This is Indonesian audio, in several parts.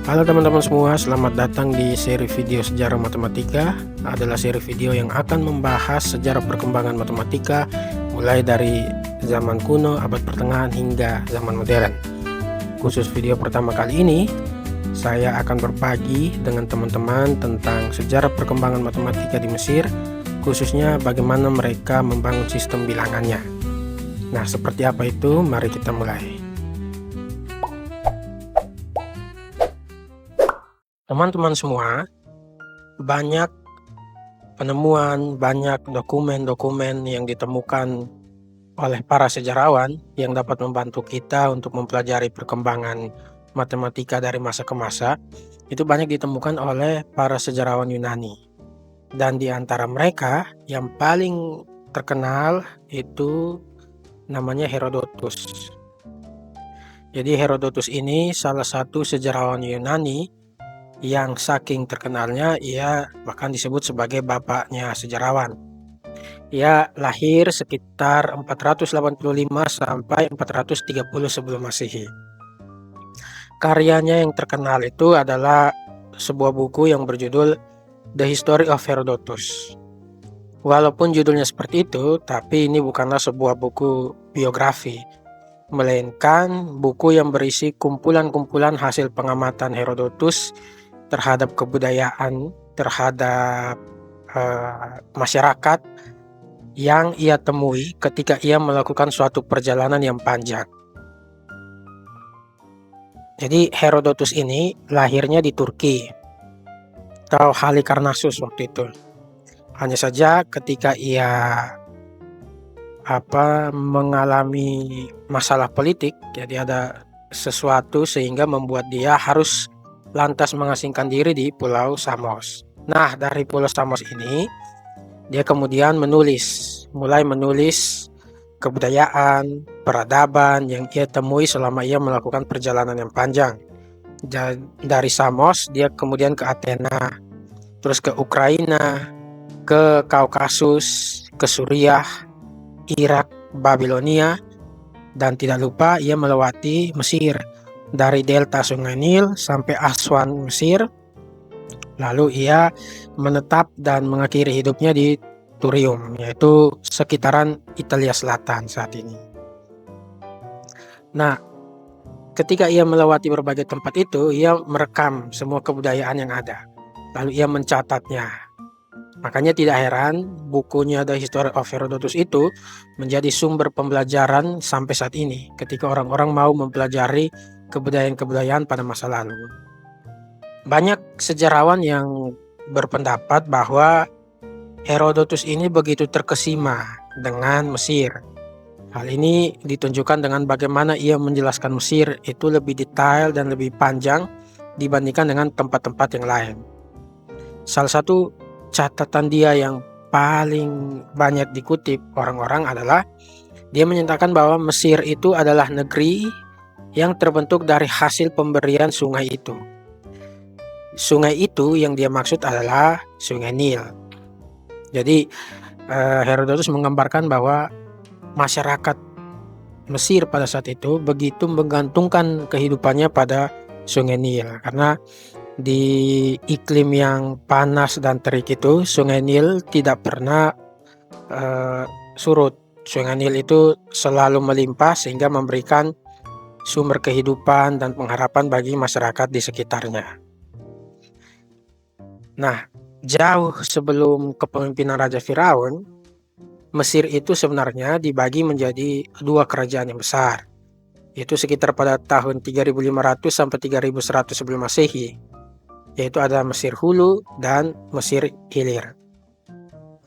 Halo teman-teman semua, selamat datang di seri video sejarah matematika. Adalah seri video yang akan membahas sejarah perkembangan matematika mulai dari zaman kuno, abad pertengahan hingga zaman modern. Khusus video pertama kali ini, saya akan berbagi dengan teman-teman tentang sejarah perkembangan matematika di Mesir, khususnya bagaimana mereka membangun sistem bilangannya. Nah, seperti apa itu? Mari kita mulai. Teman-teman semua, banyak penemuan, banyak dokumen-dokumen yang ditemukan oleh para sejarawan yang dapat membantu kita untuk mempelajari perkembangan matematika dari masa ke masa. Itu banyak ditemukan oleh para sejarawan Yunani. Dan di antara mereka yang paling terkenal itu namanya Herodotus. Jadi Herodotus ini salah satu sejarawan Yunani yang saking terkenalnya ia bahkan disebut sebagai bapaknya sejarawan. Ia lahir sekitar 485 sampai 430 sebelum Masehi. Karyanya yang terkenal itu adalah sebuah buku yang berjudul The History of Herodotus. Walaupun judulnya seperti itu, tapi ini bukanlah sebuah buku biografi, melainkan buku yang berisi kumpulan-kumpulan hasil pengamatan Herodotus terhadap kebudayaan, terhadap masyarakat yang ia temui ketika ia melakukan suatu perjalanan yang panjang. Jadi Herodotus ini lahirnya di Turki atau Halikarnassus waktu itu. Hanya saja ketika ia mengalami masalah politik, jadi ada sesuatu sehingga membuat dia harus lantas mengasingkan diri di Pulau Samos. Nah, dari Pulau Samos ini, dia kemudian mulai menulis kebudayaan, peradaban yang ia temui selama ia melakukan perjalanan yang panjang. Dari Samos, dia kemudian ke Athena, terus ke Ukraina, ke Kaukasus, ke Suriah, Irak, Babilonia, dan tidak lupa ia melewati Mesir. Dari delta Sungai Nil sampai Aswan, Mesir. Lalu ia menetap dan mengakhiri hidupnya di Turium, yaitu sekitaran Italia Selatan saat ini. Nah, ketika ia melewati berbagai tempat itu, ia merekam semua kebudayaan yang ada. Lalu ia mencatatnya. Makanya tidak heran bukunya The History of Herodotus itu menjadi sumber pembelajaran sampai saat ini ketika orang-orang mau mempelajari kebudayaan-kebudayaan pada masa lalu. Banyak sejarawan yang berpendapat bahwa Herodotus ini begitu terkesima dengan Mesir. Hal ini ditunjukkan dengan bagaimana ia menjelaskan Mesir itu lebih detail dan lebih panjang dibandingkan dengan tempat-tempat yang lain. Salah satu catatan dia yang paling banyak dikutip orang-orang adalah dia menyatakan bahwa Mesir itu adalah negeri yang terbentuk dari hasil pemberian sungai itu. Sungai itu yang dia maksud adalah Sungai Nil. Jadi Herodotus menggambarkan bahwa masyarakat Mesir pada saat itu begitu menggantungkan kehidupannya pada Sungai Nil. Karena di iklim yang panas dan terik itu, Sungai Nil tidak pernah surut. Sungai Nil itu selalu melimpah sehingga memberikan sumber kehidupan dan pengharapan bagi masyarakat di sekitarnya. Nah, jauh sebelum kepemimpinan Raja Firaun, Mesir itu sebenarnya dibagi menjadi dua kerajaan yang besar. Itu sekitar pada tahun 3500 sampai 3100 sebelum Masehi, yaitu ada Mesir Hulu dan Mesir Hilir.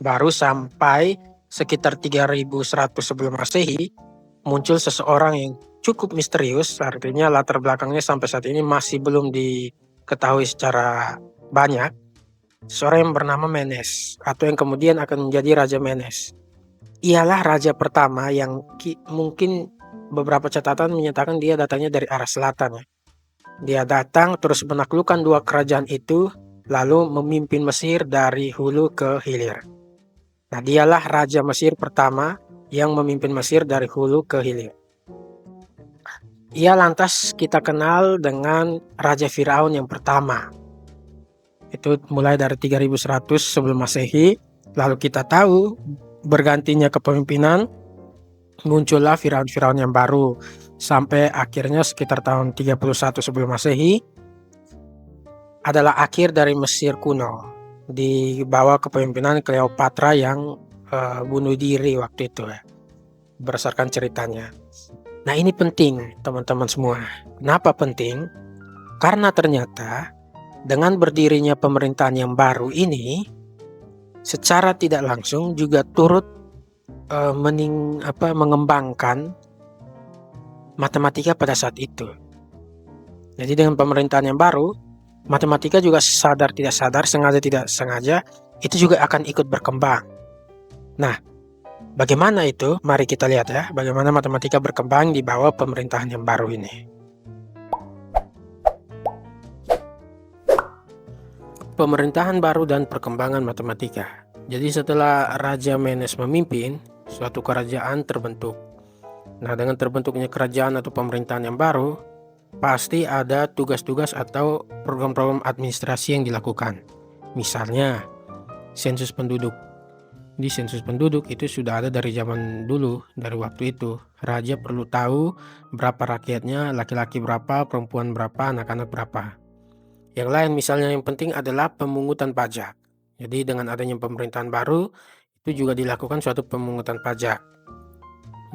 Baru sampai sekitar 3100 sebelum Masehi muncul seseorang yang cukup misterius, artinya latar belakangnya sampai saat ini masih belum diketahui secara banyak. Seorang yang bernama Menes, atau yang kemudian akan menjadi Raja Menes. Ialah raja pertama yang mungkin beberapa catatan menyatakan dia datangnya dari arah selatan. Dia datang terus menaklukkan dua kerajaan itu, lalu memimpin Mesir dari hulu ke hilir. Nah, dialah Raja Mesir pertama yang memimpin Mesir dari hulu ke hilir. Ia lantas kita kenal dengan Raja Firaun yang pertama. Itu mulai dari 3100 sebelum Masehi. Lalu kita tahu bergantinya kepemimpinan, muncullah Firaun-Firaun yang baru. Sampai akhirnya sekitar tahun 31 sebelum Masehi adalah akhir dari Mesir kuno. Di bawah kepemimpinan Cleopatra yang bunuh diri waktu itu ya, berdasarkan ceritanya. Nah ini penting teman-teman semua. Kenapa penting? Karena ternyata dengan berdirinya pemerintahan yang baru ini, secara tidak langsung juga turut mengembangkan matematika pada saat itu. Jadi dengan pemerintahan yang baru, matematika juga sadar tidak sadar, sengaja tidak sengaja, itu juga akan ikut berkembang. Nah, bagaimana itu? Mari kita lihat ya, bagaimana matematika berkembang di bawah pemerintahan yang baru ini. Pemerintahan baru dan perkembangan matematika. Jadi setelah Raja Menes memimpin, suatu kerajaan terbentuk. Nah, dengan terbentuknya kerajaan atau pemerintahan yang baru, pasti ada tugas-tugas atau program-program administrasi yang dilakukan. Misalnya, sensus penduduk. Di sensus penduduk itu sudah ada dari zaman dulu, dari waktu itu. Raja perlu tahu berapa rakyatnya, laki-laki berapa, perempuan berapa, anak-anak berapa. Yang lain misalnya yang penting adalah pemungutan pajak. Jadi dengan adanya pemerintahan baru, itu juga dilakukan suatu pemungutan pajak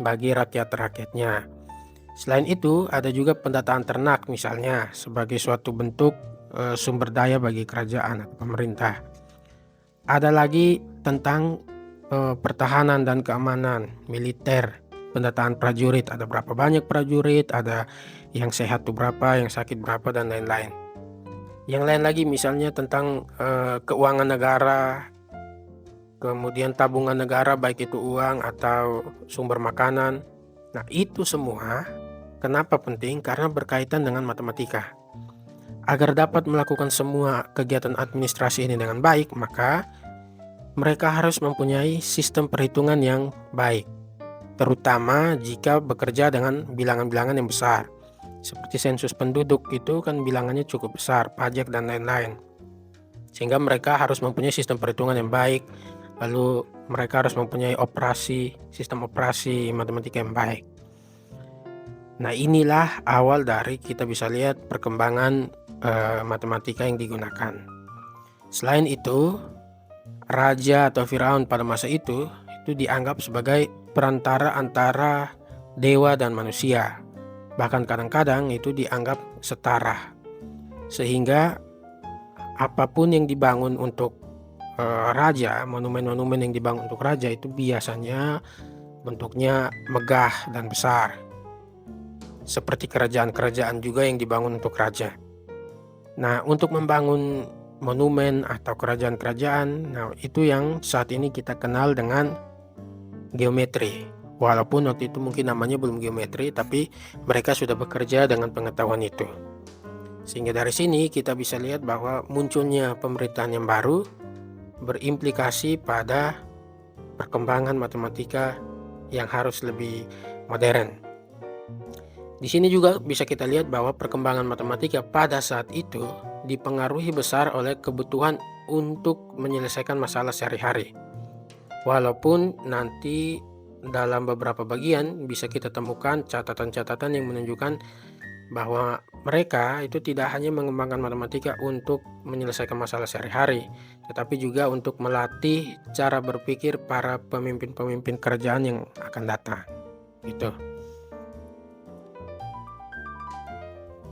bagi rakyat-rakyatnya. Selain itu, ada juga pendataan ternak misalnya sebagai suatu bentuk sumber daya bagi kerajaan atau pemerintah. Ada lagi tentang pertahanan dan keamanan, militer, pendataan prajurit, ada berapa banyak prajurit, ada yang sehat tuh berapa, yang sakit berapa, dan lain-lain. Yang lain lagi misalnya tentang keuangan negara, kemudian tabungan negara baik itu uang atau sumber makanan. Nah itu semua kenapa penting? Karena berkaitan dengan matematika. Agar dapat melakukan semua kegiatan administrasi ini dengan baik, maka mereka harus mempunyai sistem perhitungan yang baik, terutama jika bekerja dengan bilangan-bilangan yang besar. Seperti sensus penduduk itu kan bilangannya cukup besar, pajak dan lain-lain. Sehingga mereka harus mempunyai sistem perhitungan yang baik, lalu mereka harus mempunyai sistem operasi matematika yang baik. Nah inilah awal dari kita bisa lihat perkembangan matematika yang digunakan. Selain itu, Raja atau Firaun pada masa itu dianggap sebagai perantara antara dewa dan manusia. Bahkan kadang-kadang itu dianggap setara. Sehingga apapun yang dibangun untuk raja, monumen-monumen yang dibangun untuk raja itu biasanya bentuknya megah dan besar. Seperti kerajaan-kerajaan juga yang dibangun untuk raja. Nah, untuk membangun monumen atau kerajaan-kerajaan, nah itu yang saat ini kita kenal dengan geometri. Walaupun waktu itu mungkin namanya belum geometri, tapi mereka sudah bekerja dengan pengetahuan itu. Sehingga dari sini kita bisa lihat bahwa munculnya pemerintahan yang baru berimplikasi pada perkembangan matematika yang harus lebih modern. Di sini juga bisa kita lihat bahwa perkembangan matematika pada saat itu dipengaruhi besar oleh kebutuhan untuk menyelesaikan masalah sehari-hari. Walaupun nanti dalam beberapa bagian bisa kita temukan catatan-catatan yang menunjukkan bahwa mereka itu tidak hanya mengembangkan matematika untuk menyelesaikan masalah sehari-hari, tetapi juga untuk melatih cara berpikir para pemimpin-pemimpin kerajaan yang akan datang. Gitu.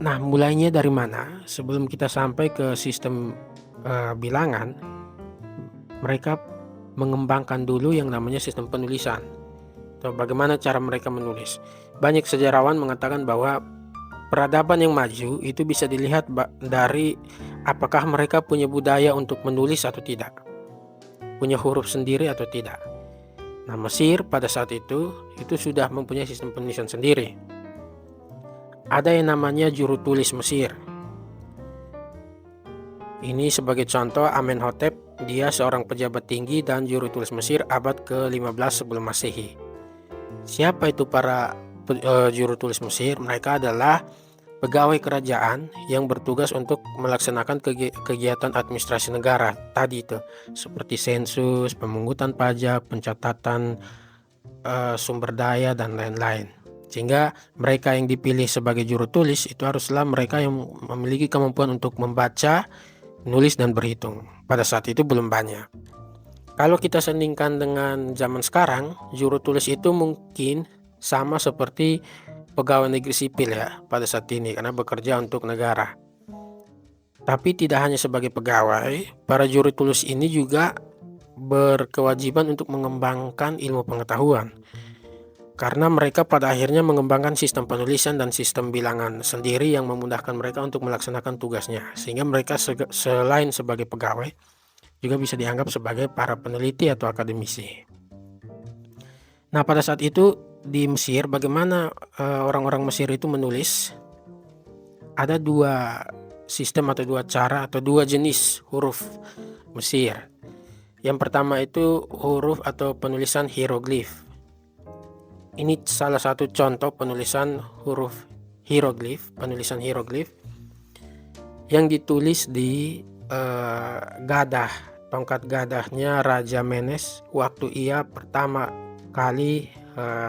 Nah, mulainya dari mana? Sebelum kita sampai ke sistem bilangan, mereka mengembangkan dulu yang namanya sistem penulisan. Atau bagaimana cara mereka menulis. Banyak sejarawan mengatakan bahwa peradaban yang maju itu bisa dilihat dari apakah mereka punya budaya untuk menulis atau tidak. Punya huruf sendiri atau tidak. Nah, Mesir pada saat itu sudah mempunyai sistem penulisan sendiri. Ada yang namanya juru tulis Mesir. Ini sebagai contoh Amenhotep, dia seorang pejabat tinggi dan juru tulis Mesir abad ke-15 sebelum Masehi. Siapa itu para juru tulis Mesir, mereka adalah pegawai kerajaan yang bertugas untuk melaksanakan kegiatan administrasi negara tadi itu, seperti sensus, pemungutan pajak, pencatatan sumber daya dan lain-lain. Sehingga mereka yang dipilih sebagai juru tulis itu haruslah mereka yang memiliki kemampuan untuk membaca, nulis dan berhitung. Pada saat itu belum banyak. Kalau kita sandingkan dengan zaman sekarang, juru tulis itu mungkin sama seperti pegawai negeri sipil ya pada saat ini, karena bekerja untuk negara. Tapi tidak hanya sebagai pegawai, para juru tulis ini juga berkewajiban untuk mengembangkan ilmu pengetahuan, karena mereka pada akhirnya mengembangkan sistem penulisan dan sistem bilangan sendiri yang memudahkan mereka untuk melaksanakan tugasnya, sehingga mereka selain sebagai pegawai juga bisa dianggap sebagai para peneliti atau akademisi. Nah, pada saat itu di Mesir, bagaimana orang-orang Mesir itu menulis? Ada dua sistem atau dua cara atau dua jenis huruf Mesir. Yang pertama itu huruf atau penulisan hieroglif. Ini salah satu contoh penulisan huruf hieroglif, penulisan hieroglif yang ditulis di gadah, tongkat gadahnya Raja Menes waktu ia pertama kali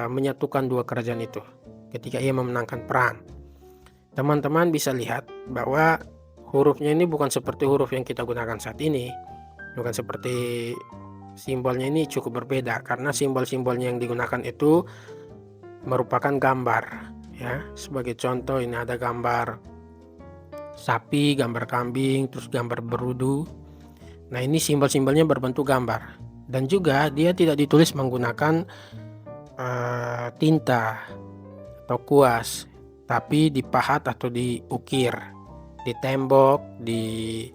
menyatukan dua kerajaan itu ketika ia memenangkan perang. Teman-teman bisa lihat bahwa hurufnya ini bukan seperti huruf yang kita gunakan saat ini, bukan seperti simbolnya, ini cukup berbeda karena simbol-simbolnya yang digunakan itu merupakan gambar ya. Sebagai contoh, ini ada gambar sapi, gambar kambing, terus gambar berudu. Nah, ini simbol-simbolnya berbentuk gambar, dan juga dia tidak ditulis menggunakan tinta atau kuas, tapi dipahat atau diukir di tembok, di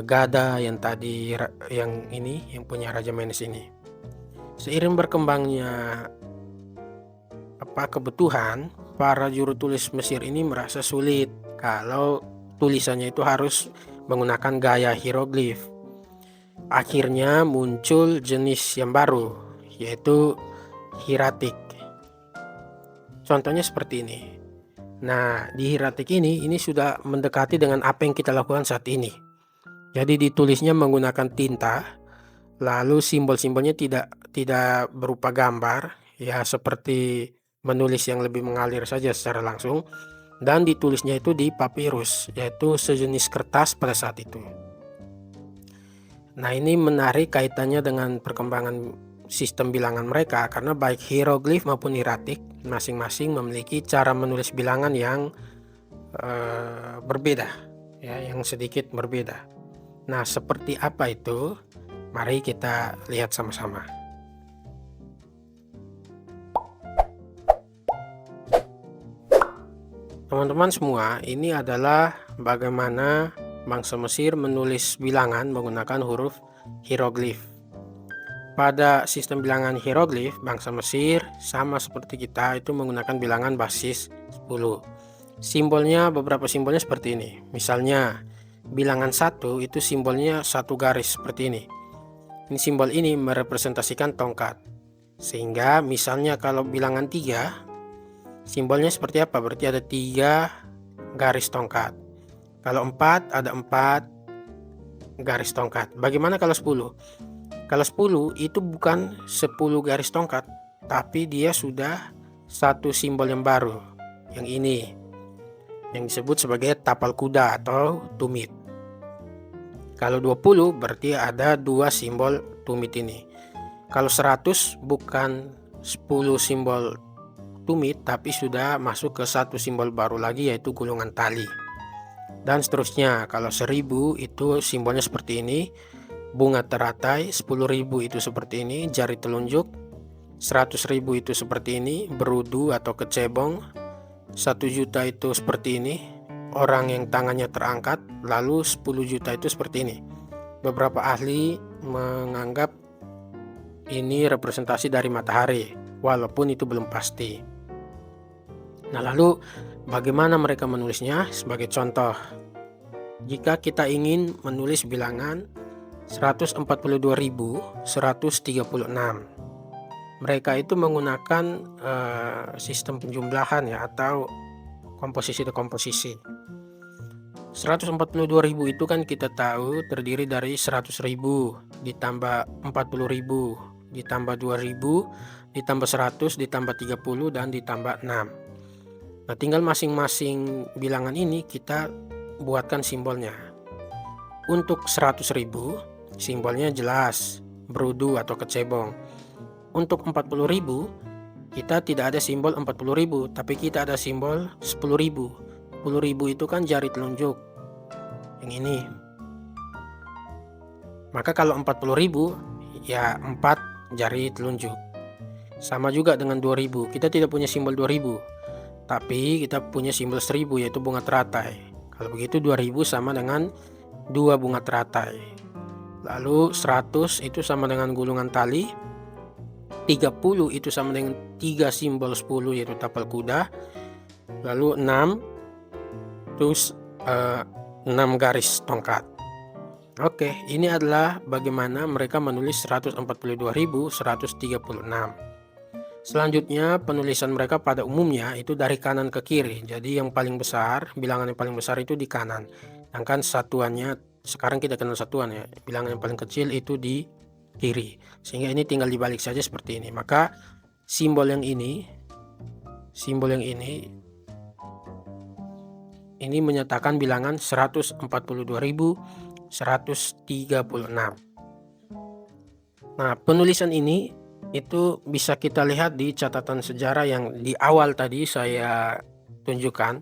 gada yang tadi, yang ini yang punya Raja Menes ini. Seiring berkembangnya kebutuhan, para juru tulis Mesir ini merasa sulit kalau tulisannya itu harus menggunakan gaya hieroglif. Akhirnya muncul jenis yang baru, yaitu hieratik. Contohnya seperti ini. Nah, di hieratik ini sudah mendekati dengan apa yang kita lakukan saat ini. Jadi ditulisnya menggunakan tinta, lalu simbol-simbolnya tidak berupa gambar, ya seperti menulis yang lebih mengalir saja secara langsung, dan ditulisnya itu di papirus, yaitu sejenis kertas pada saat itu. Nah, ini menarik kaitannya dengan perkembangan sistem bilangan mereka, karena baik hieroglif maupun hieratik masing-masing memiliki cara menulis bilangan yang berbeda ya, yang sedikit berbeda. Nah, seperti apa itu? Mari kita lihat sama-sama. Teman-teman semua, ini adalah bagaimana bangsa Mesir menulis bilangan menggunakan huruf hieroglif. Pada sistem bilangan hieroglif, bangsa Mesir sama seperti kita itu menggunakan bilangan basis 10. Simbolnya, beberapa simbolnya seperti ini. Misalnya bilangan 1 itu simbolnya satu garis seperti ini. Ini simbol ini merepresentasikan tongkat. Sehingga misalnya kalau bilangan 3, simbolnya seperti apa? Berarti ada 3 garis tongkat. Kalau 4 ada 4 garis tongkat. Bagaimana kalau 10? Kalau 10 itu bukan 10 garis tongkat, tapi dia sudah satu simbol yang baru, yang ini, yang disebut sebagai tapal kuda atau tumit. Kalau 20 berarti ada 2 simbol tumit ini. Kalau 100 bukan 10 simbol tumit, tapi sudah masuk ke satu simbol baru lagi, yaitu gulungan tali. Dan seterusnya. Kalau 1000 itu simbolnya seperti ini, bunga teratai. 10.000 itu seperti ini, jari telunjuk. 100.000 itu seperti ini, berudu atau kecebong. 1 juta itu seperti ini, orang yang tangannya terangkat. Lalu 10 juta itu seperti ini. Beberapa ahli menganggap ini representasi dari matahari, walaupun itu belum pasti. Nah, lalu bagaimana mereka menulisnya? Sebagai contoh, jika kita ingin menulis bilangan 142.136, mereka itu menggunakan sistem penjumlahan ya, atau komposisi-dekomposisi. 142.000 itu kan kita tahu terdiri dari 100.000 ditambah 40.000 ditambah 2.000 ditambah 100 ditambah 30 dan ditambah 6. Nah, tinggal masing-masing bilangan ini kita buatkan simbolnya. Untuk 100.000 simbolnya jelas berudu atau kecebong. Untuk 40.000 kita tidak ada simbol 40.000, tapi kita ada simbol 10.000. 10.000 itu kan jari telunjuk yang ini. Maka kalau 40.000 ya 4 jari telunjuk. Sama juga dengan 2.000. Kita tidak punya simbol 2.000, tapi kita punya simbol 1.000 yaitu bunga teratai. Kalau begitu 2.000 sama dengan 2 bunga teratai. Lalu 100 itu sama dengan gulungan tali. 30 itu sama dengan 3 simbol 10 yaitu tapal kuda. Lalu 6 terus 6 garis tongkat. Oke, ini adalah bagaimana mereka menulis 142.136. Selanjutnya penulisan mereka pada umumnya itu dari kanan ke kiri. Jadi yang paling besar, bilangan yang paling besar itu di kanan. Sedangkan satuannya, sekarang kita kenal satuan ya, bilangan yang paling kecil itu di kiri. Sehingga ini tinggal dibalik saja seperti ini. Maka simbol yang ini menyatakan bilangan 142.136. Nah, penulisan ini itu bisa kita lihat di catatan sejarah yang di awal tadi saya tunjukkan.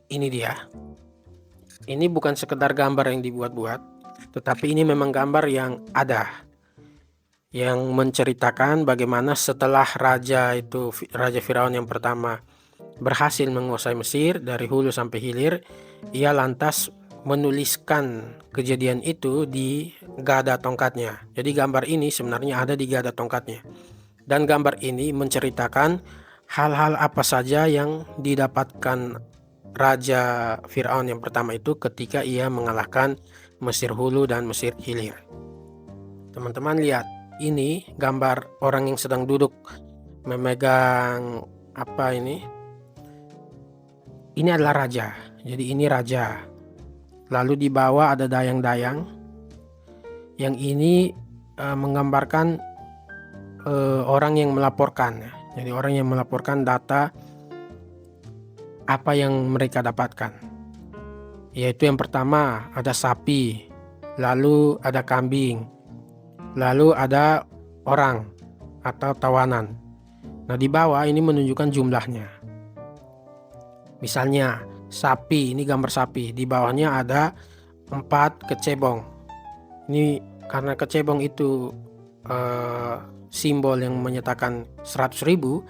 Ini dia. Ini bukan sekedar gambar yang dibuat-buat, tetapi ini memang gambar yang ada, yang menceritakan bagaimana setelah Raja Firaun yang pertama berhasil menguasai Mesir dari hulu sampai hilir, ia lantas menuliskan kejadian itu di gada tongkatnya. Jadi gambar ini sebenarnya ada di gada tongkatnya. Dan gambar ini menceritakan hal-hal apa saja yang didapatkan Raja Firaun yang pertama itu ketika ia mengalahkan Mesir hulu dan Mesir hilir. Teman-teman lihat, ini gambar orang yang sedang duduk memegang apa ini? Ini adalah raja. Jadi ini raja. Lalu di bawah ada dayang-dayang. Yang ini menggambarkan orang yang melaporkan. Jadi orang yang melaporkan data apa yang mereka dapatkan. Yaitu yang pertama ada sapi, lalu ada kambing, lalu ada orang atau tawanan. Nah, di bawah ini menunjukkan jumlahnya. Misalnya sapi, ini gambar sapi, di bawahnya ada 4 kecebong. Ini karena kecebong itu simbol yang menyatakan 100.000,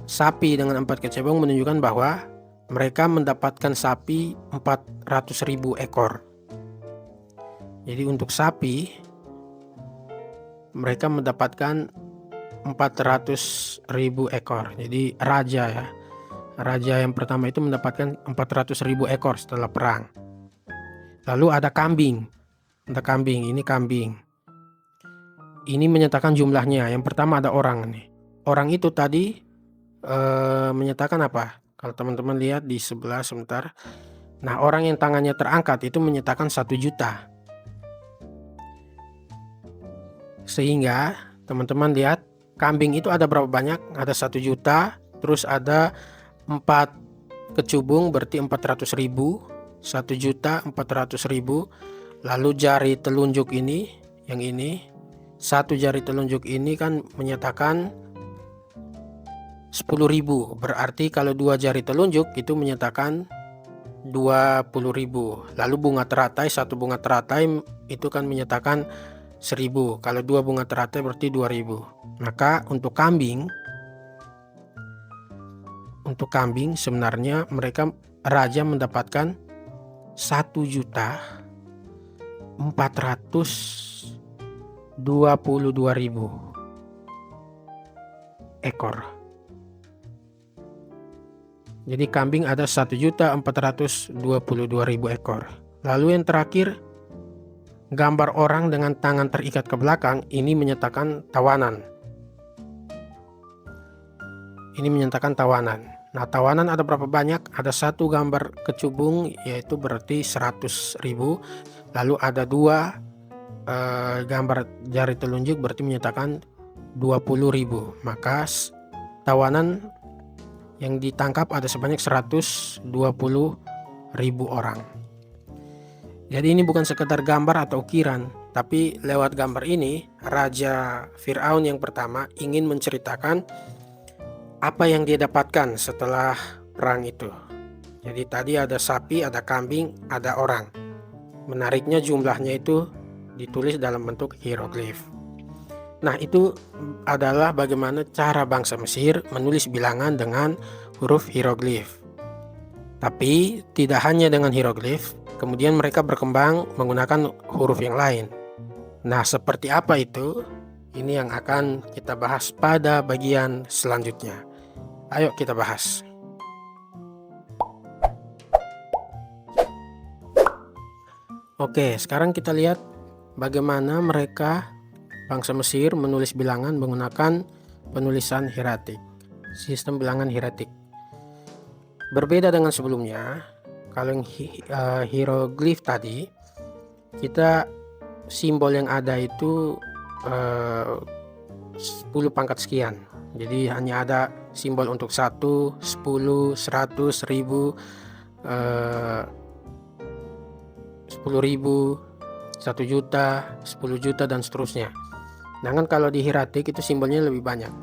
sapi dengan 4 kecebong menunjukkan bahwa mereka mendapatkan sapi 400.000 ekor. Jadi untuk sapi mereka mendapatkan 400.000 ekor. Jadi raja ya. Raja yang pertama itu mendapatkan 400.000 ekor setelah perang. Lalu ada kambing. Ada kambing, ini kambing. Ini menyatakan jumlahnya. Yang pertama ada orang nih. Orang itu tadi menyatakan apa? Kalau teman-teman lihat di sebelah sebentar. Nah, orang yang tangannya terangkat itu menyatakan 1 juta. Sehingga teman-teman lihat kambing itu ada berapa banyak? Ada 1 juta. Terus ada 4 kecubung berarti 400.000, 1.400.000. Lalu jari telunjuk ini, yang ini, 1 jari telunjuk ini kan menyatakan 10.000. Berarti kalau 2 jari telunjuk itu menyatakan 20.000. Lalu bunga teratai, 1 bunga teratai itu kan menyatakan 1.000. Kalau 2 bunga teratai berarti 2.000. Maka untuk kambing sebenarnya mereka raja mendapatkan 1.422.000 ekor. Jadi kambing ada 1.422.000 ekor. Lalu yang terakhir gambar orang dengan tangan terikat ke belakang, ini menyatakan tawanan. Ini menyatakan tawanan. Nah, tawanan ada berapa banyak? Ada satu gambar kecubung, yaitu berarti 100.000. Lalu ada dua gambar jari telunjuk, berarti menyatakan 20.000. Maka tawanan yang ditangkap ada sebanyak 120.000 orang. Jadi ini bukan sekedar gambar atau ukiran, tapi lewat gambar ini Raja Fir'aun yang pertama ingin menceritakan apa yang dia dapatkan setelah perang itu. Jadi tadi ada sapi, ada kambing, ada orang. Menariknya jumlahnya itu ditulis dalam bentuk hieroglif. Nah, itu adalah bagaimana cara bangsa Mesir menulis bilangan dengan huruf hieroglif. Tapi tidak hanya dengan hieroglif, kemudian mereka berkembang menggunakan huruf yang lain. Nah, seperti apa itu? Ini yang akan kita bahas pada bagian selanjutnya. Ayo kita bahas. Oke, sekarang kita lihat bagaimana mereka bangsa Mesir menulis bilangan menggunakan penulisan hieratik, sistem bilangan hieratik. Berbeda dengan sebelumnya, kalau yang hieroglif tadi, kita simbol yang ada itu 10 pangkat sekian. Jadi hanya ada simbol untuk 1, 10, 100, 1000, 10.000, 1 juta, 10 juta, dan seterusnya. Sedangkan kalau di hieratik itu simbolnya lebih banyak.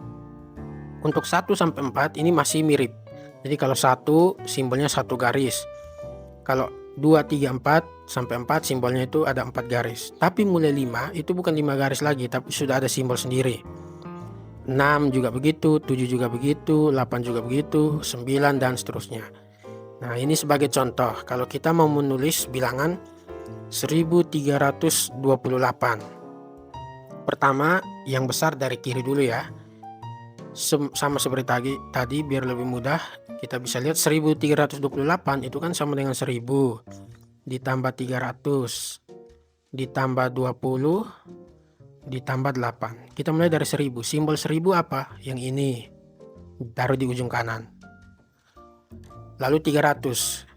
Untuk 1 sampai 4 ini masih mirip. Jadi kalau 1 simbolnya 1 garis. Kalau 2, 3, 4 sampai 4 simbolnya itu ada 4 garis. Tapi mulai 5 itu bukan 5 garis lagi, tapi sudah ada simbol sendiri. 6 juga begitu, 7 juga begitu, 8 juga begitu, 9 dan seterusnya. Nah, ini sebagai contoh kalau kita mau menulis bilangan 1328. Pertama, yang besar dari kiri dulu ya. Sama seperti tadi biar lebih mudah, kita bisa lihat 1328 itu kan sama dengan 1000 ditambah 300 ditambah 20 ditambah 8. Kita mulai dari 1000. Simbol 1000 apa? Yang ini. Taruh di ujung kanan. Lalu 300.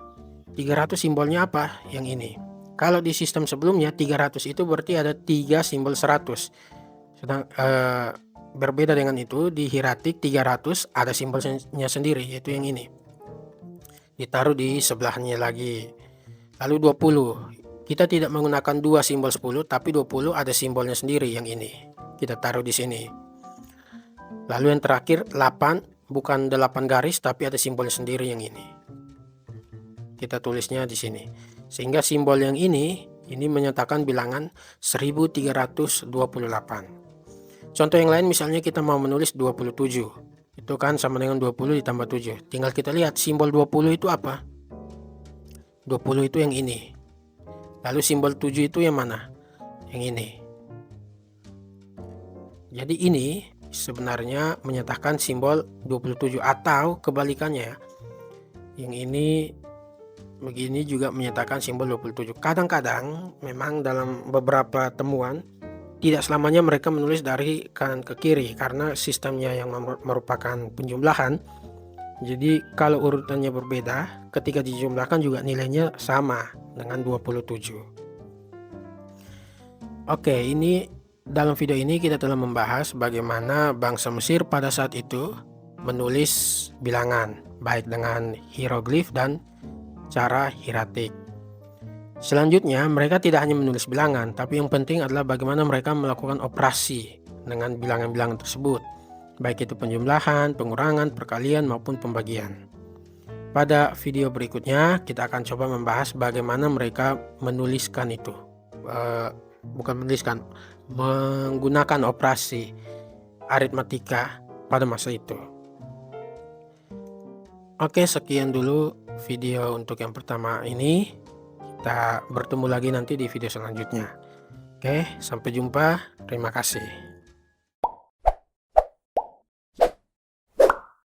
300 simbolnya apa? Yang ini. Kalau di sistem sebelumnya 300 itu berarti ada 3 simbol 100. Sedang berbeda dengan itu di hieratik 300 ada simbolnya sendiri, yaitu yang ini. Ditaruh di sebelahnya lagi. Lalu 20. Kita tidak menggunakan 2 simbol 10, tapi 20 ada simbolnya sendiri yang ini. Kita taruh di sini. Lalu yang terakhir 8, bukan 8 garis tapi ada simbolnya sendiri yang ini. Kita tulisnya di sini. Sehingga simbol yang ini menyatakan bilangan 1328. Contoh yang lain misalnya kita mau menulis 27. Itu kan sama dengan 20 ditambah 7. Tinggal kita lihat simbol 20 itu apa? 20 itu yang ini. Lalu simbol 7 itu yang mana? Yang ini. Jadi ini sebenarnya menyatakan simbol 27 atau kebalikannya. Yang ini begini juga menyatakan simbol 27. Kadang-kadang memang dalam beberapa temuan tidak selamanya mereka menulis dari kanan ke kiri karena sistemnya yang merupakan penjumlahan. Jadi kalau urutannya berbeda, ketika dijumlahkan juga nilainya sama dengan 27. Oke, ini dalam video ini kita telah membahas bagaimana bangsa Mesir pada saat itu menulis bilangan, baik dengan hieroglif dan cara hieratik. Selanjutnya, mereka tidak hanya menulis bilangan, tapi yang penting adalah bagaimana mereka melakukan operasi dengan bilangan-bilangan tersebut, baik itu penjumlahan, pengurangan, perkalian, maupun pembagian. Pada video berikutnya, kita akan coba membahas bagaimana mereka menuliskan itu. Menggunakan operasi aritmatika pada masa itu. Oke, sekian dulu video untuk yang pertama ini. Kita bertemu lagi nanti di video selanjutnya. Oke, sampai jumpa. Terima kasih.